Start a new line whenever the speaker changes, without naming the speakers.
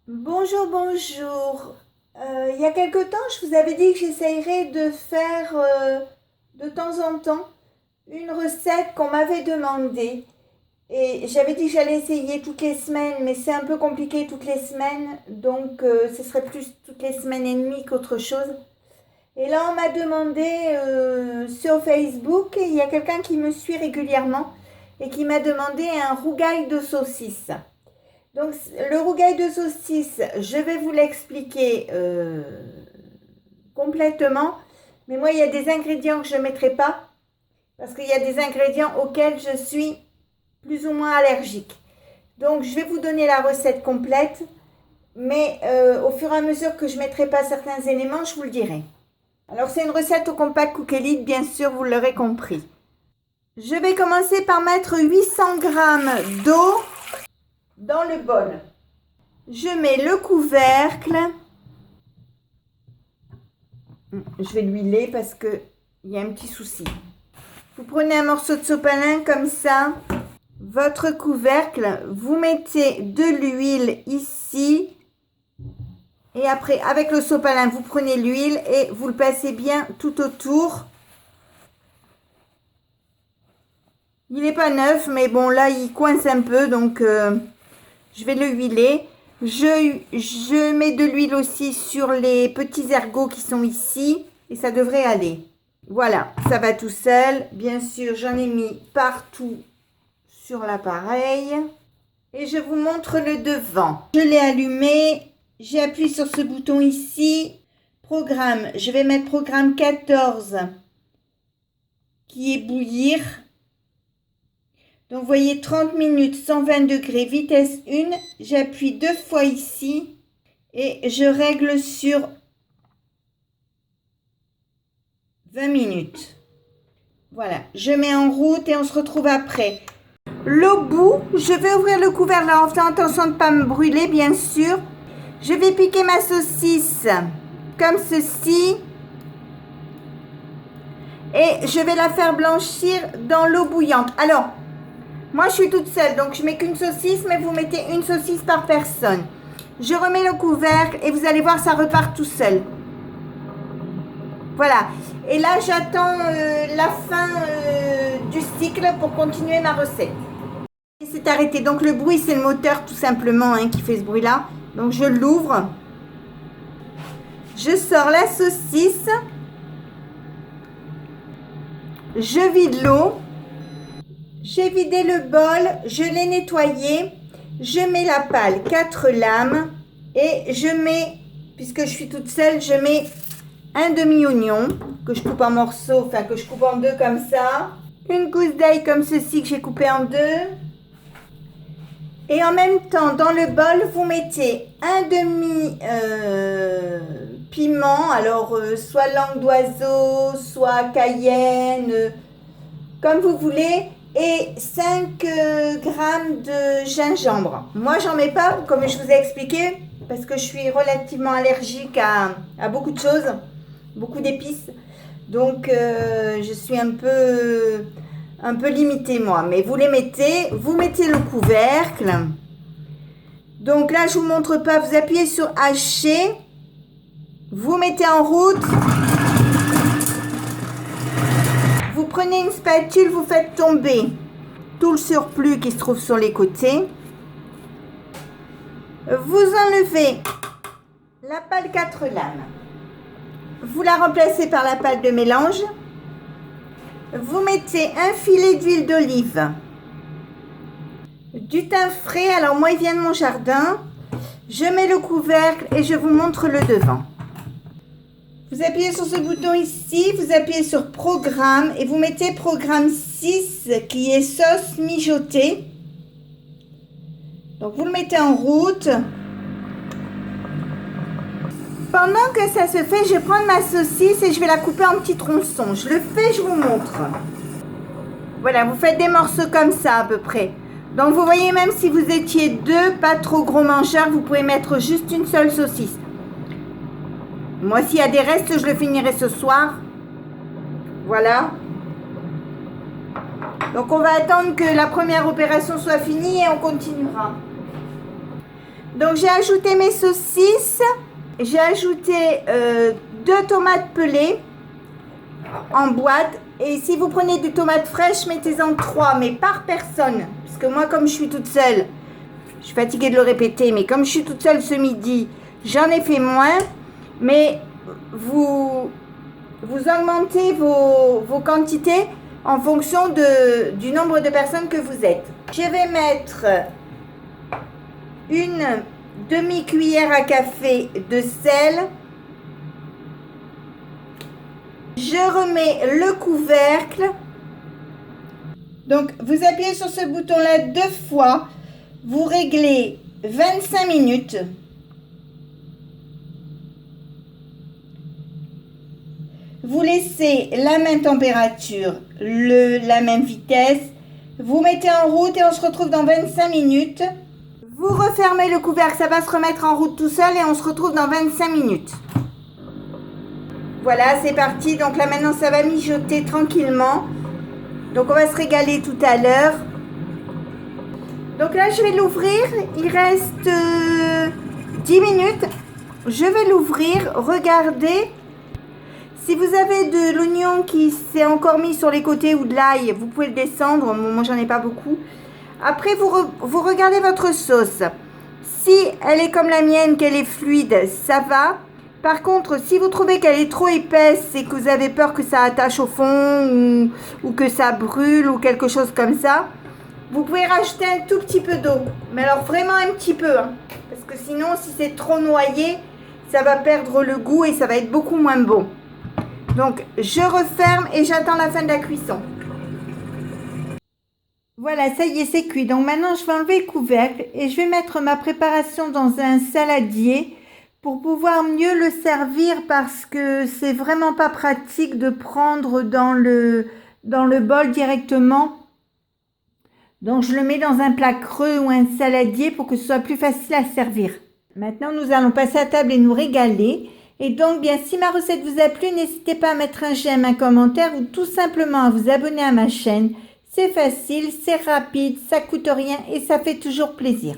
Bonjour, bonjour. Il y a quelque temps, je vous avais dit que j'essayerais de faire de temps en temps une recette qu'on m'avait demandée. Et j'avais dit que j'allais essayer toutes les semaines, mais c'est un peu compliqué toutes les semaines, donc ce serait plus toutes les semaines et demie qu'autre chose. Et là, on m'a demandé sur Facebook, et il y a quelqu'un qui me suit régulièrement et qui m'a demandé un rougail de saucisse. Donc, le rougail de saucisse, je vais vous l'expliquer complètement. Mais moi, il y a des ingrédients que je ne mettrai pas parce qu'il y a des ingrédients auxquels je suis plus ou moins allergique. Donc, je vais vous donner la recette complète. Mais au fur et à mesure que je ne mettrai pas certains éléments, je vous le dirai. Alors, c'est une recette au compact Cook Elite, bien sûr, vous l'aurez compris. Je vais commencer par mettre 800 g d'eau dans le bol. Je mets le couvercle. Je vais l'huiler parce qu'il y a un petit souci. Vous prenez un morceau de sopalin comme ça. Votre couvercle, vous mettez de l'huile ici. Et après, avec le sopalin, vous prenez l'huile et vous le passez bien tout autour. Il n'est pas neuf, mais bon, là, il coince un peu, donc je vais le huiler. Je mets de l'huile aussi sur les petits ergots qui sont ici et ça devrait aller. Voilà, ça va tout seul. Bien sûr, j'en ai mis partout sur l'appareil. Et je vous montre le devant. Je l'ai allumé. J'appuie sur ce bouton ici. Programme. Je vais mettre programme 14 qui est bouillir. Donc, vous voyez, 30 minutes, 120 degrés, vitesse 1. J'appuie 2 fois ici et je règle sur 20 minutes. Voilà, je mets en route et on se retrouve après. Le bout, je vais ouvrir le couvercle en faisant attention de ne pas me brûler, bien sûr. Je vais piquer ma saucisse comme ceci. Et je vais la faire blanchir dans l'eau bouillante. Alors, moi, je suis toute seule, donc je mets qu'une saucisse, mais vous mettez une saucisse par personne. Je remets le couvercle et vous allez voir, ça repart tout seul. Voilà. Et là, j'attends la fin du cycle pour continuer ma recette. Et c'est arrêté. Donc, le bruit, c'est le moteur tout simplement qui fait ce bruit-là. Donc, je l'ouvre. Je sors la saucisse. Je vide l'eau. J'ai vidé le bol, je l'ai nettoyé, je mets la pâle 4 lames et je mets, puisque je suis toute seule, je mets un demi-oignon que je coupe en morceaux, enfin que je coupe en deux comme ça, une gousse d'ail comme ceci que j'ai coupé en deux et en même temps dans le bol vous mettez un demi piment, alors soit langue d'oiseau, soit cayenne, comme vous voulez. Et 5 grammes de gingembre. Moi, j'en mets pas, comme je vous ai expliqué, parce que je suis relativement allergique à beaucoup de choses, beaucoup d'épices. Donc, je suis un peu limitée, moi. Mais vous les mettez, vous mettez le couvercle. Donc là, je vous montre pas, vous appuyez sur hacher, vous mettez en route. Vous prenez une spatule, vous faites tomber tout le surplus qui se trouve sur les côtés. Vous enlevez la pâle 4 lames. Vous la remplacez par la pâle de mélange. Vous mettez un filet d'huile d'olive. Du thym frais, alors moi il vient de mon jardin. Je mets le couvercle et je vous montre le devant. Vous appuyez sur ce bouton ici, vous appuyez sur programme et vous mettez programme 6 qui est sauce mijotée. Donc vous le mettez en route. Pendant que ça se fait, je vais prendre ma saucisse et je vais la couper en petits tronçons. Je le fais, je vous montre. Voilà, vous faites des morceaux comme ça à peu près. Donc vous voyez, même si vous étiez deux, pas trop gros mangeurs, vous pouvez mettre juste une seule saucisse. Moi, s'il y a des restes, je le finirai ce soir. Voilà. Donc, on va attendre que la première opération soit finie et on continuera. Donc j'ai ajouté mes saucisses, j'ai ajouté 2 tomates pelées en boîte. Et si vous prenez des tomates fraîches, mettez-en 3, mais par personne. Parce que moi, comme je suis toute seule, je suis fatiguée de le répéter, mais comme je suis toute seule ce midi, j'en ai fait moins. Mais vous augmentez vos quantités en fonction du nombre de personnes que vous êtes. Je vais mettre une demi-cuillère à café de sel. Je remets le couvercle. Donc, vous appuyez sur ce bouton-là 2 fois. Vous réglez 25 minutes. Vous laissez la même température, la même vitesse. Vous mettez en route et on se retrouve dans 25 minutes. Vous refermez le couvercle, ça va se remettre en route tout seul et on se retrouve dans 25 minutes. Voilà, c'est parti. Donc là, maintenant, ça va mijoter tranquillement. Donc, on va se régaler tout à l'heure. Donc là, je vais l'ouvrir. Il reste 10 minutes. Je vais l'ouvrir. Regardez. Si vous avez de l'oignon qui s'est encore mis sur les côtés ou de l'ail, vous pouvez le descendre. Moi, j'en ai pas beaucoup. Après, vous regardez votre sauce. Si elle est comme la mienne, qu'elle est fluide, ça va. Par contre, si vous trouvez qu'elle est trop épaisse et que vous avez peur que ça attache au fond ou que ça brûle ou quelque chose comme ça, vous pouvez rajouter un tout petit peu d'eau. Mais alors vraiment un petit peu. Hein, parce que sinon, si c'est trop noyé, ça va perdre le goût et ça va être beaucoup moins bon. Donc, je referme et j'attends la fin de la cuisson. Voilà, ça y est, c'est cuit. Donc maintenant, je vais enlever le couvercle et je vais mettre ma préparation dans un saladier pour pouvoir mieux le servir parce que c'est vraiment pas pratique de prendre dans le bol directement. Donc je le mets dans un plat creux ou un saladier pour que ce soit plus facile à servir. Maintenant nous allons passer à table et nous régaler. Et donc bien si ma recette vous a plu, n'hésitez pas à mettre un j'aime, un commentaire ou tout simplement à vous abonner à ma chaîne. C'est facile, c'est rapide, ça coûte rien et ça fait toujours plaisir.